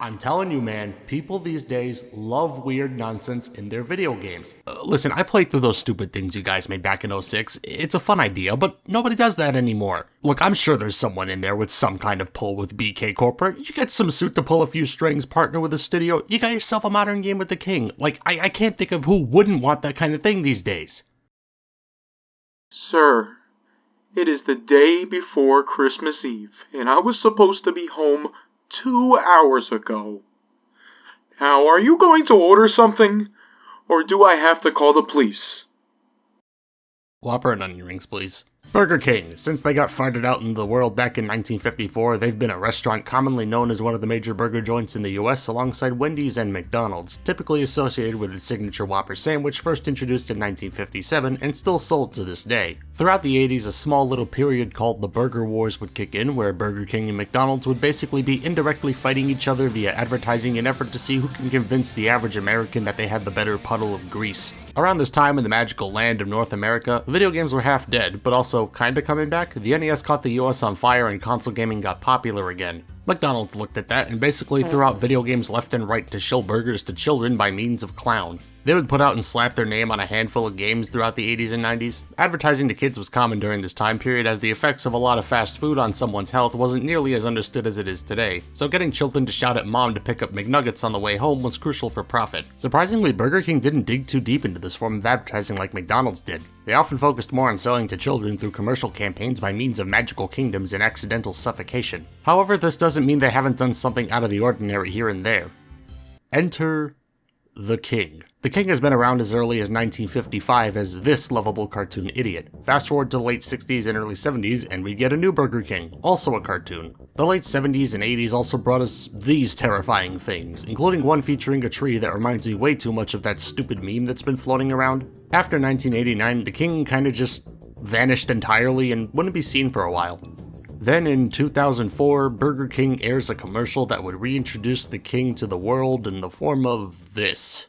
I'm telling you, man, people these days love weird nonsense in their video games. Listen, I played through those stupid things you guys made back in '06. It's a fun idea, but nobody does that anymore. Look, I'm sure there's someone in there with some kind of pull with BK Corporate. You get some suit to pull a few strings, partner with a studio, you got yourself a modern game with the king. Like, I can't think of who wouldn't want that kind of thing these days. Sir, it is the day before Christmas Eve, and I was supposed to be home 2 hours ago. Now, are you going to order something, or do I have to call the police? Whopper and onion rings, please. Burger King. Since they got farted out into the world back in 1954, they've been a restaurant commonly known as one of the major burger joints in the US alongside Wendy's and McDonald's, typically associated with its signature Whopper sandwich first introduced in 1957 and still sold to this day. Throughout the 80s, a small little period called the Burger Wars would kick in, where Burger King and McDonald's would basically be indirectly fighting each other via advertising in an effort to see who can convince the average American that they had the better puddle of grease. Around this time in the magical land of North America, video games were half dead, but also kinda coming back. The NES caught the US on fire and console gaming got popular again. McDonald's looked at that and basically threw out video games left and right to shill burgers to children by means of clown. They would put out and slap their name on a handful of games throughout the 80s and 90s. Advertising to kids was common during this time period, as the effects of a lot of fast food on someone's health wasn't nearly as understood as it is today, so getting children to shout at mom to pick up McNuggets on the way home was crucial for profit. Surprisingly, Burger King didn't dig too deep into this form of advertising like McDonald's did. They often focused more on selling to children through commercial campaigns by means of magical kingdoms and accidental suffocation. However, this doesn't mean they haven't done something out of the ordinary here and there. Enter the King. The King has been around as early as 1955 as this lovable cartoon idiot. Fast forward to the late 60s and early 70s, and we get a new Burger King, also a cartoon. The late 70s and 80s also brought us these terrifying things, including one featuring a tree that reminds me way too much of that stupid meme that's been floating around. After 1989, the King kinda just vanished entirely and wouldn't be seen for a while. Then in 2004, Burger King airs a commercial that would reintroduce the King to the world in the form of this.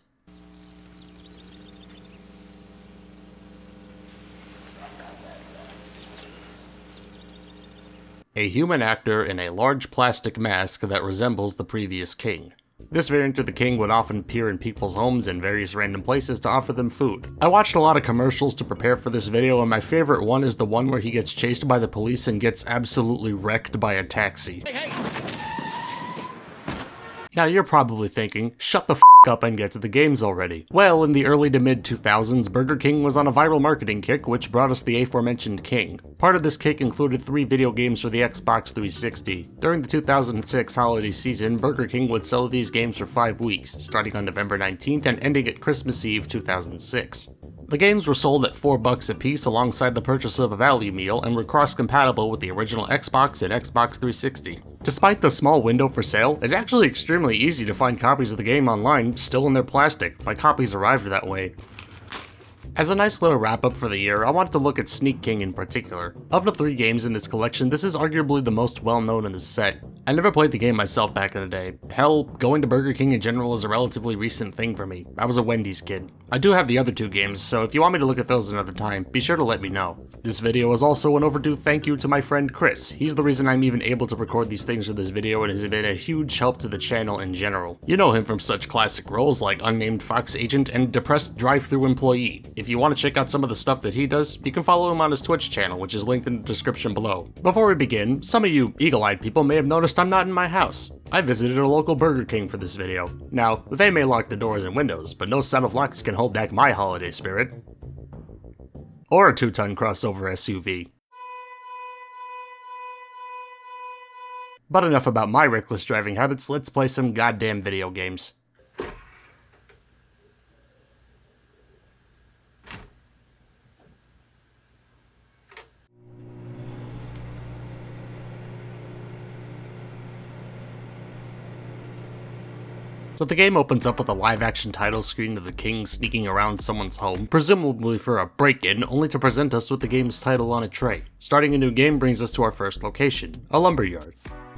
A human actor in a large plastic mask that resembles the previous king. This variant of the King would often appear in people's homes and various random places to offer them food. I watched a lot of commercials to prepare for this video, and my favorite one is the one where he gets chased by the police and gets absolutely wrecked by a taxi. Hey. Now you're probably thinking, shut the f up and get to the games already. Well, in the early to mid 2000s, Burger King was on a viral marketing kick which brought us the aforementioned King. Part of this kick included 3 video games for the Xbox 360. During the 2006 holiday season, Burger King would sell these games for 5 weeks, starting on November 19th and ending at Christmas Eve 2006. The games were sold at $4 a piece alongside the purchase of a value meal and were cross-compatible with the original Xbox and Xbox 360. Despite the small window for sale, it's actually extremely easy to find copies of the game online still in their plastic. My copies arrived that way. As a nice little wrap-up for the year, I wanted to look at Sneak King in particular. Of the 3 games in this collection, this is arguably the most well-known in the set. I never played the game myself back in the day. Hell, going to Burger King in general is a relatively recent thing for me. I was a Wendy's kid. I do have the other 2 games, so if you want me to look at those another time, be sure to let me know. This video is also an overdue thank you to my friend Chris. He's the reason I'm even able to record these things for this video and has been a huge help to the channel in general. You know him from such classic roles like Unnamed Fox Agent and Depressed Drive-Thru Employee. If you want to check out some of the stuff that he does, you can follow him on his Twitch channel, which is linked in the description below. Before we begin, some of you eagle-eyed people may have noticed I'm not in my house. I visited a local Burger King for this video. Now, they may lock the doors and windows, but no set of locks can hold back my holiday spirit. Or a 2-ton crossover SUV. But enough about my reckless driving habits, let's play some goddamn video games. So the game opens up with a live-action title screen of the King sneaking around someone's home, presumably for a break-in, only to present us with the game's title on a tray. Starting a new game brings us to our first location, a lumberyard.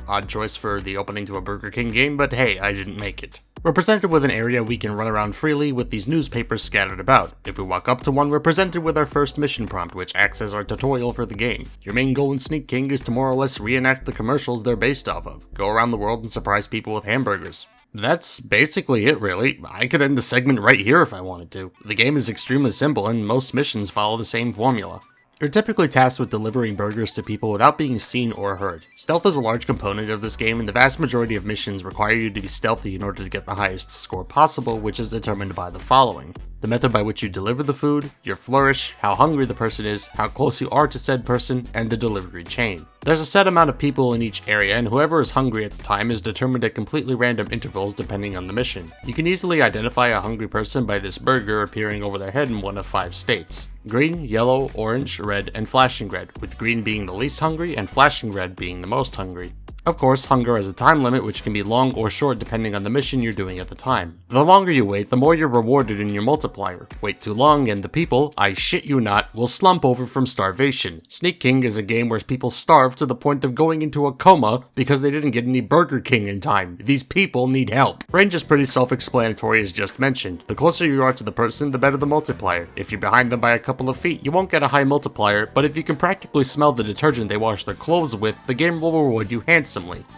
Odd choice for the opening to a Burger King game, but hey, I didn't make it. We're presented with an area we can run around freely with these newspapers scattered about. If we walk up to one, we're presented with our first mission prompt, which acts as our tutorial for the game. Your main goal in Sneak King is to more or less reenact the commercials they're based off of. Go around the world and surprise people with hamburgers. That's basically it, really. I could end the segment right here if I wanted to. The game is extremely simple, and most missions follow the same formula. You're typically tasked with delivering burgers to people without being seen or heard. Stealth is a large component of this game, and the vast majority of missions require you to be stealthy in order to get the highest score possible, which is determined by the following: the method by which you deliver the food, your flourish, how hungry the person is, how close you are to said person, and the delivery chain. There's a set amount of people in each area, and whoever is hungry at the time is determined at completely random intervals depending on the mission. You can easily identify a hungry person by this burger appearing over their head in one of 5 states: green, yellow, orange, red, and flashing red, with green being the least hungry and flashing red being the most hungry. Of course, hunger has a time limit which can be long or short depending on the mission you're doing at the time. The longer you wait, the more you're rewarded in your multiplier. Wait too long and the people, I shit you not, will slump over from starvation. Sneak King is a game where people starve to the point of going into a coma because they didn't get any Burger King in time. These people need help. Range is pretty self-explanatory as just mentioned. The closer you are to the person, the better the multiplier. If you're behind them by a couple of feet, you won't get a high multiplier, but if you can practically smell the detergent they wash their clothes with, the game will reward you handsomely.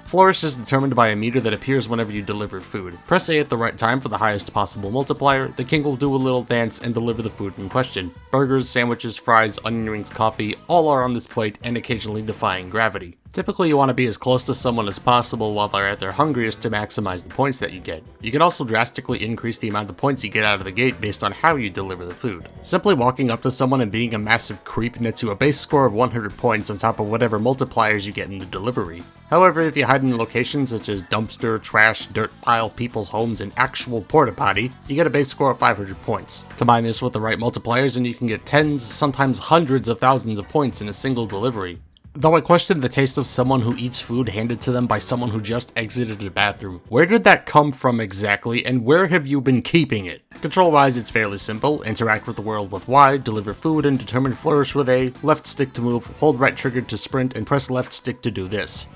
Flourish is determined by a meter that appears whenever you deliver food. Press A at the right time for the highest possible multiplier, the king will do a little dance and deliver the food in question. Burgers, sandwiches, fries, onion rings, coffee, all are on this plate and occasionally defying gravity. Typically you want to be as close to someone as possible while they're at their hungriest to maximize the points that you get. You can also drastically increase the amount of points you get out of the gate based on how you deliver the food. Simply walking up to someone and being a massive creep nets you a base score of 100 points on top of whatever multipliers you get in the delivery. However, if you hide in locations such as dumpster, trash, dirt pile, people's homes, and actual porta potty, you get a base score of 500 points. Combine this with the right multipliers and you can get tens, sometimes hundreds of thousands of points in a single delivery. Though I question the taste of someone who eats food handed to them by someone who just exited a bathroom. Where did that come from exactly, and where have you been keeping it? Control-wise, it's fairly simple. Interact with the world with Y, deliver food and determine flourish with A, left stick to move, hold right trigger to sprint, and press left stick to do this.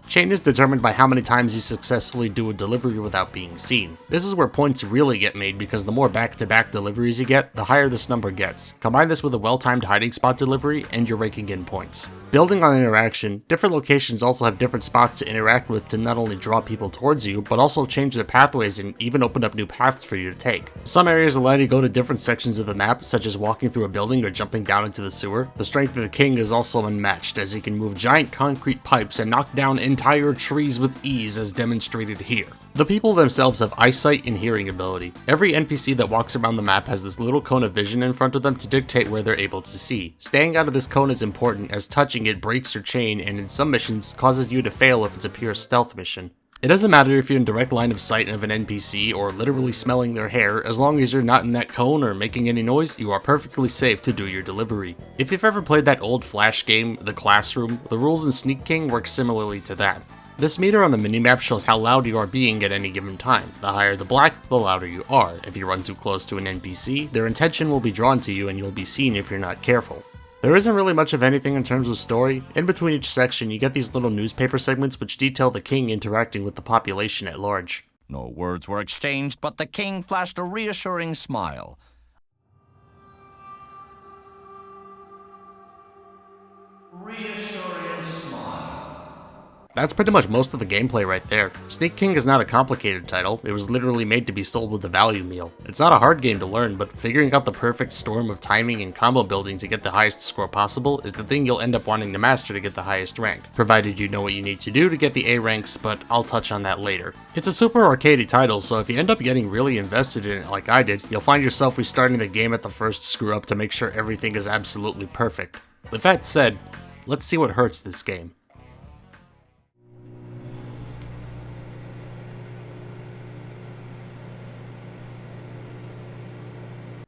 Chain is determined by how many times you successfully do a delivery without being seen. This is where points really get made because the more back-to-back deliveries you get, the higher this number gets. Combine this with a well-timed hiding spot delivery and you're raking in points. Building on interaction, different locations also have different spots to interact with to not only draw people towards you, but also change their pathways and even open up new paths for you to take. Some areas allow you to go to different sections of the map, such as walking through a building or jumping down into the sewer. The strength of the king is also unmatched, as he can move giant concrete pipes and knock down entire trees with ease, as demonstrated here. The people themselves have eyesight and hearing ability. Every NPC that walks around the map has this little cone of vision in front of them to dictate where they're able to see. Staying out of this cone is important, as touching it breaks your chain and in some missions causes you to fail if it's a pure stealth mission. It doesn't matter if you're in direct line of sight of an NPC or literally smelling their hair, as long as you're not in that cone or making any noise, you are perfectly safe to do your delivery. If you've ever played that old Flash game, The Classroom, the rules in Sneak King work similarly to that. This meter on the minimap shows how loud you are being at any given time. The higher the black, the louder you are. If you run too close to an NPC, their attention will be drawn to you and you'll be seen if you're not careful. There isn't really much of anything in terms of story. In between each section, you get these little newspaper segments which detail the king interacting with the population at large. No words were exchanged, but the king flashed a reassuring smile. Reassuring smile. That's pretty much most of the gameplay right there. Sneak King is not a complicated title, it was literally made to be sold with a value meal. It's not a hard game to learn, but figuring out the perfect storm of timing and combo building to get the highest score possible is the thing you'll end up wanting to master to get the highest rank, provided you know what you need to do to get the A ranks, but I'll touch on that later. It's a super arcadey title, so if you end up getting really invested in it like I did, you'll find yourself restarting the game at the first screw up to make sure everything is absolutely perfect. With that said, let's see what hurts this game.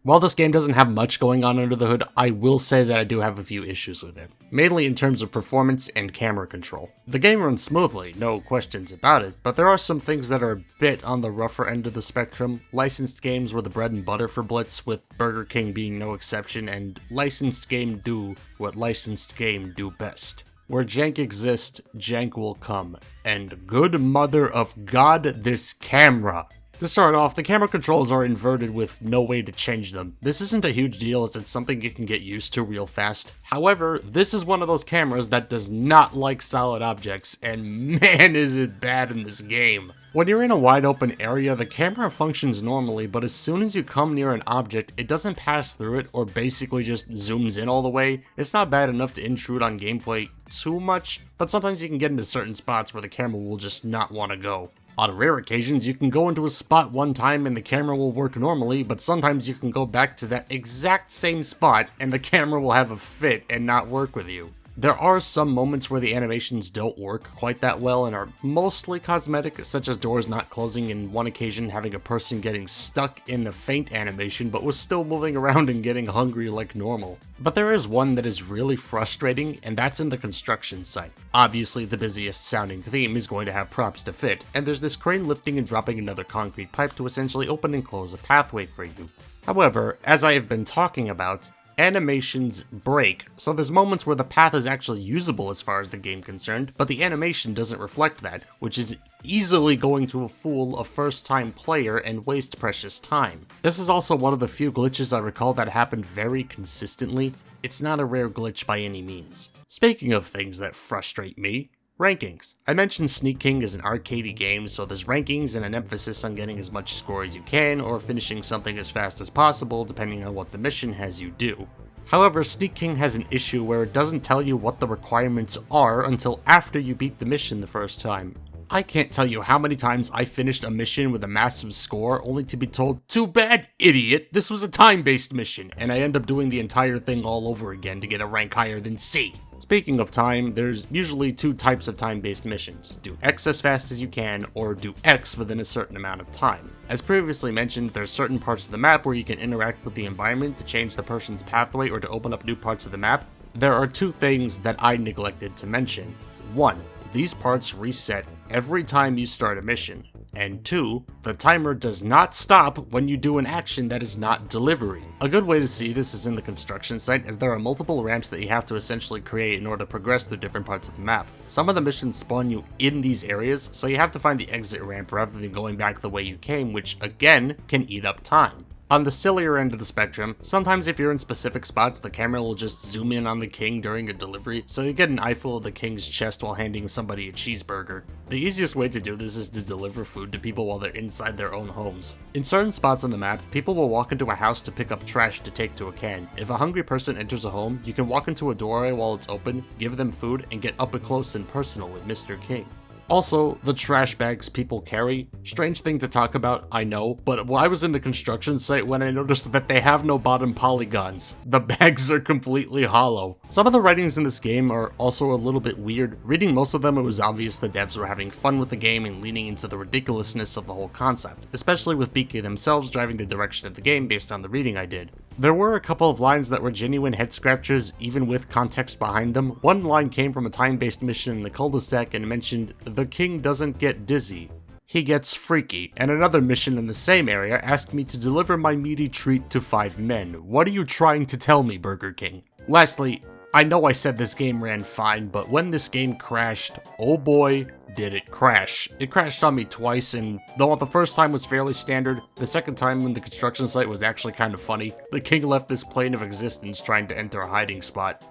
While this game doesn't have much going on under the hood, I will say that I do have a few issues with it, mainly in terms of performance and camera control. The game runs smoothly, no questions about it, but there are some things that are a bit on the rougher end of the spectrum. Licensed games were the bread and butter for Blitz, with Burger King being no exception, and licensed game do what licensed game do best. Where jank exists, jank will come, and good mother of God, this camera! To start off, the camera controls are inverted with no way to change them. This isn't a huge deal as it's something you can get used to real fast. However, this is one of those cameras that does not like solid objects, and man is it bad in this game. When you're in a wide open area, the camera functions normally, but as soon as you come near an object, it doesn't pass through it or basically just zooms in all the way. It's not bad enough to intrude on gameplay too much, but sometimes you can get into certain spots where the camera will just not want to go. On rare occasions, you can go into a spot one time and the camera will work normally, but sometimes you can go back to that exact same spot and the camera will have a fit and not work with you. There are some moments where the animations don't work quite that well and are mostly cosmetic, such as doors not closing and one occasion having a person getting stuck in the faint animation but was still moving around and getting hungry like normal. But there is one that is really frustrating, and that's in the construction site. Obviously, the busiest sounding theme is going to have props to fit, and there's this crane lifting and dropping another concrete pipe to essentially open and close a pathway for you. However, as I have been talking about, animations break, so there's moments where the path is actually usable as far as the game concerned, but the animation doesn't reflect that, which is easily going to fool a first-time player and waste precious time. This is also one of the few glitches I recall that happened very consistently. It's not a rare glitch by any means. Speaking of things that frustrate me, rankings. I mentioned Sneak King is an arcadey game, so there's rankings and an emphasis on getting as much score as you can, or finishing something as fast as possible, depending on what the mission has you do. However, Sneak King has an issue where it doesn't tell you what the requirements are until after you beat the mission the first time. I can't tell you how many times I finished a mission with a massive score, only to be told, "Too bad, idiot, this was a time-based mission," and I end up doing the entire thing all over again to get a rank higher than C. Speaking of time, there's usually two types of time-based missions. Do X as fast as you can, or do X within a certain amount of time. As previously mentioned, there's certain parts of the map where you can interact with the environment to change the person's pathway or to open up new parts of the map. There are two things that I neglected to mention. 1. These parts reset every time you start a mission. And 2, the timer does not stop when you do an action that is not delivery. A good way to see this is in the construction site, as there are multiple ramps that you have to essentially create in order to progress through different parts of the map. Some of the missions spawn you in these areas, so you have to find the exit ramp rather than going back the way you came, which again can eat up time. On the sillier end of the spectrum, sometimes if you're in specific spots, the camera will just zoom in on the king during a delivery, so you get an eyeful of the king's chest while handing somebody a cheeseburger. The easiest way to do this is to deliver food to people while they're inside their own homes. In certain spots on the map, people will walk into a house to pick up trash to take to a can. If a hungry person enters a home, you can walk into a doorway while it's open, give them food, and get up close and personal with Mr. King. Also, the trash bags people carry. Strange thing to talk about, I know, but I was in the construction site when I noticed that they have no bottom polygons. The bags are completely hollow. Some of the writings in this game are also a little bit weird. Reading most of them, it was obvious the devs were having fun with the game and leaning into the ridiculousness of the whole concept, especially with BK themselves driving the direction of the game based on the reading I did. There were a couple of lines that were genuine head scratchers, even with context behind them. One line came from a time-based mission in the cul-de-sac and mentioned, "The king doesn't get dizzy, he gets freaky," and another mission in the same area asked me to deliver my meaty treat to 5 men. What are you trying to tell me, Burger King? Lastly, I know I said this game ran fine, but when this game crashed, oh boy, did it crash. It crashed on me twice, and though the first time was fairly standard, the second time when the construction site was actually kind of funny. The king left this plane of existence trying to enter a hiding spot.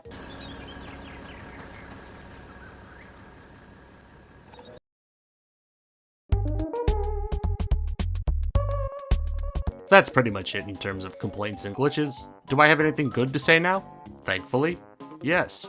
That's pretty much it in terms of complaints and glitches. Do I have anything good to say now? Thankfully, yes.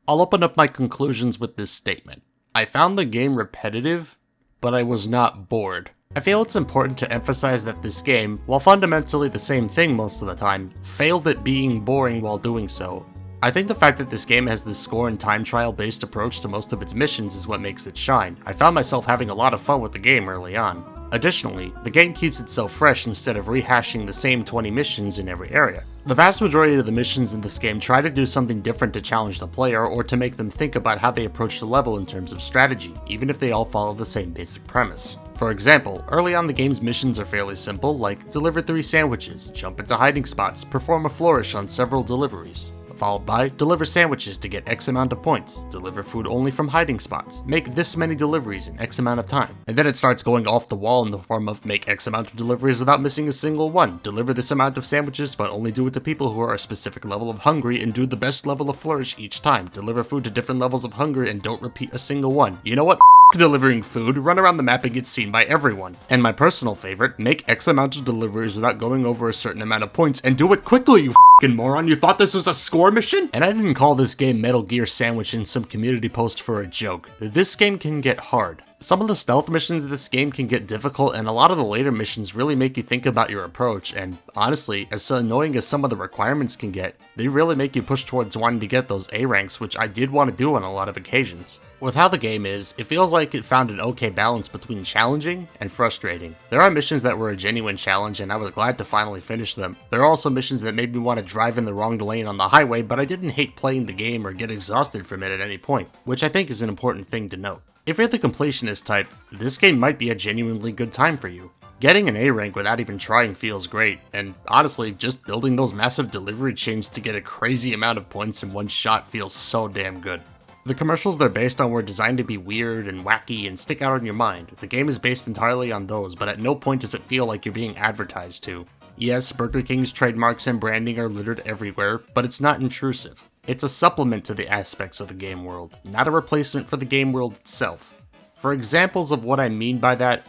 I'll open up my conclusions with this statement. I found the game repetitive, but I was not bored. I feel it's important to emphasize that this game, while fundamentally the same thing most of the time, failed at being boring while doing so. I think the fact that this game has this score and time trial based approach to most of its missions is what makes it shine. I found myself having a lot of fun with the game early on. Additionally, the game keeps itself fresh instead of rehashing the same 20 missions in every area. The vast majority of the missions in this game try to do something different to challenge the player or to make them think about how they approach the level in terms of strategy, even if they all follow the same basic premise. For example, early on the game's missions are fairly simple, like deliver 3 sandwiches, jump into hiding spots, perform a flourish on several deliveries. Followed by, deliver sandwiches to get X amount of points, deliver food only from hiding spots, make this many deliveries in X amount of time. And then it starts going off the wall in the form of make X amount of deliveries without missing a single one, deliver this amount of sandwiches but only do it to people who are a specific level of hungry and do the best level of flourish each time, deliver food to different levels of hunger and don't repeat a single one. You know what? Delivering food, run around the map and get seen by everyone. And my personal favorite, make X amount of deliveries without going over a certain amount of points and do it quickly, you f***ing moron. You thought this was a score mission? And I didn't call this game Metal Gear Sandwich in some community post for a joke. This game can get hard. Some of the stealth missions in this game can get difficult, and a lot of the later missions really make you think about your approach, and honestly, as annoying as some of the requirements can get, they really make you push towards wanting to get those A ranks, which I did want to do on a lot of occasions. With how the game is, it feels like it found an okay balance between challenging and frustrating. There are missions that were a genuine challenge, and I was glad to finally finish them. There are also missions that made me want to drive in the wrong lane on the highway, but I didn't hate playing the game or get exhausted from it at any point, which I think is an important thing to note. If you're the completionist type, this game might be a genuinely good time for you. Getting an A rank without even trying feels great, and honestly, just building those massive delivery chains to get a crazy amount of points in one shot feels so damn good. The commercials they're based on were designed to be weird and wacky and stick out in your mind. The game is based entirely on those, but at no point does it feel like you're being advertised to. Yes, Burger King's trademarks and branding are littered everywhere, but it's not intrusive. It's a supplement to the aspects of the game world, not a replacement for the game world itself. For examples of what I mean by that,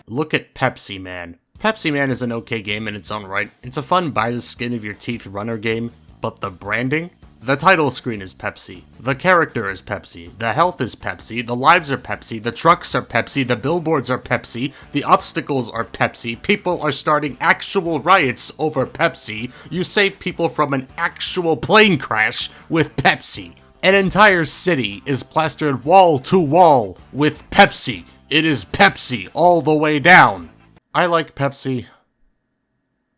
look at Pepsi Man. Pepsi Man is an okay game in its own right. It's a fun by the skin of your teeth runner game, but the branding? The title screen is Pepsi, the character is Pepsi, the health is Pepsi, the lives are Pepsi, the trucks are Pepsi, the billboards are Pepsi, the obstacles are Pepsi, people are starting actual riots over Pepsi, you save people from an actual plane crash with Pepsi. An entire city is plastered wall to wall with Pepsi. It is Pepsi all the way down. I like Pepsi,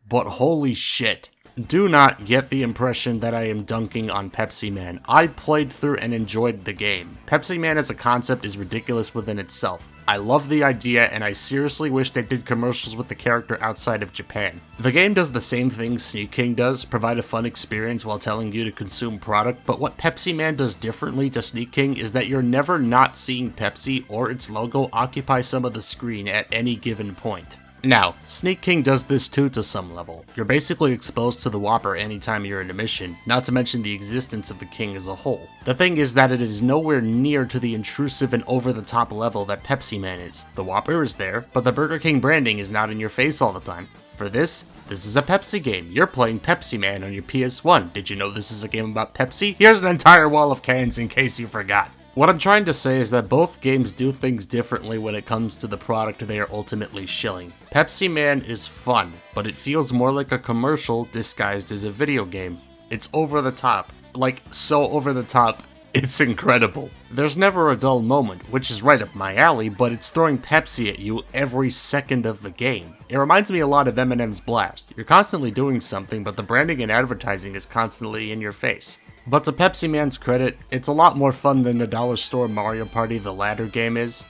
but holy shit. Do not get the impression that I am dunking on Pepsi Man. I played through and enjoyed the game. Pepsi Man as a concept is ridiculous within itself. I love the idea, and I seriously wish they did commercials with the character outside of Japan. The game does the same thing Sneak King does, provide a fun experience while telling you to consume product, but what Pepsi Man does differently to Sneak King is that you're never not seeing Pepsi or its logo occupy some of the screen at any given point. Now, Sneak King does this too to some level. You're basically exposed to the Whopper anytime you're in a mission, not to mention the existence of the King as a whole. The thing is that it is nowhere near to the intrusive and over-the-top level that Pepsi Man is. The Whopper is there, but the Burger King branding is not in your face all the time. For this is a Pepsi game. You're playing Pepsi Man on your PS1. Did you know this is a game about Pepsi? Here's an entire wall of cans in case you forgot. What I'm trying to say is that both games do things differently when it comes to the product they are ultimately shilling. Pepsi Man is fun, but it feels more like a commercial disguised as a video game. It's over the top. Like, so over the top, it's incredible. There's never a dull moment, which is right up my alley, but it's throwing Pepsi at you every second of the game. It reminds me a lot of Eminem's Blast. You're constantly doing something, but the branding and advertising is constantly in your face. But to Pepsi Man's credit, it's a lot more fun than the dollar store Mario Party the latter game is.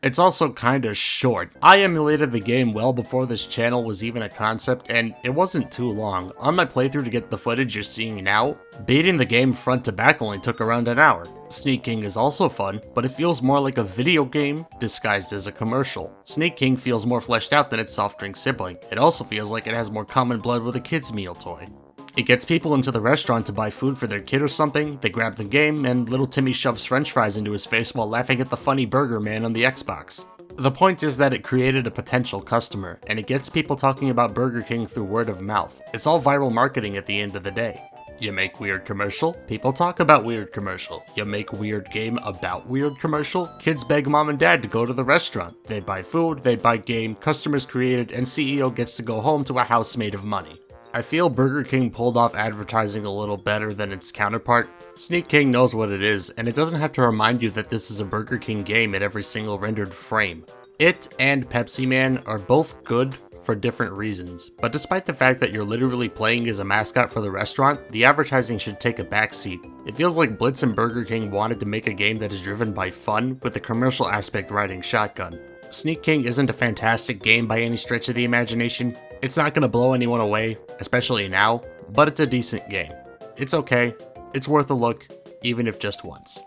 It's also kinda short. I emulated the game well before this channel was even a concept, and it wasn't too long. On my playthrough to get the footage you're seeing now, beating the game front to back only took around an hour. Sneak King is also fun, but it feels more like a video game disguised as a commercial. Sneak King feels more fleshed out than its soft drink sibling. It also feels like it has more common blood with a kid's meal toy. It gets people into the restaurant to buy food for their kid or something, they grab the game, and little Timmy shoves french fries into his face while laughing at the funny Burger Man on the Xbox. The point is that it created a potential customer, and it gets people talking about Burger King through word of mouth. It's all viral marketing at the end of the day. You make weird commercial, people talk about weird commercial. You make weird game about weird commercial, kids beg mom and dad to go to the restaurant. They buy food, they buy game, customers created, and CEO gets to go home to a house made of money. I feel Burger King pulled off advertising a little better than its counterpart. Sneak King knows what it is, and it doesn't have to remind you that this is a Burger King game at every single rendered frame. It and Pepsi Man are both good for different reasons, but despite the fact that you're literally playing as a mascot for the restaurant, the advertising should take a backseat. It feels like Blitz and Burger King wanted to make a game that is driven by fun, with the commercial aspect riding shotgun. Sneak King isn't a fantastic game by any stretch of the imagination. It's not going to blow anyone away, especially now, but it's a decent game. It's okay, it's worth a look, even if just once.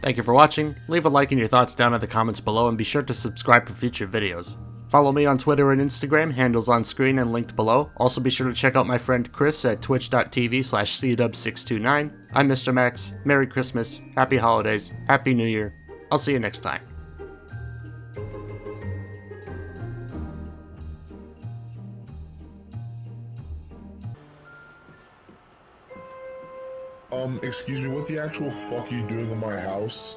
Thank you for watching, leave a like and your thoughts down in the comments below, and be sure to subscribe for future videos. Follow me on Twitter and Instagram, handles on screen and linked below. Also be sure to check out my friend Chris at twitch.tv/cdub629. I'm Mr. Max, Merry Christmas, Happy Holidays, Happy New Year. I'll see you next time. Excuse me, what the actual fuck are you doing in my house?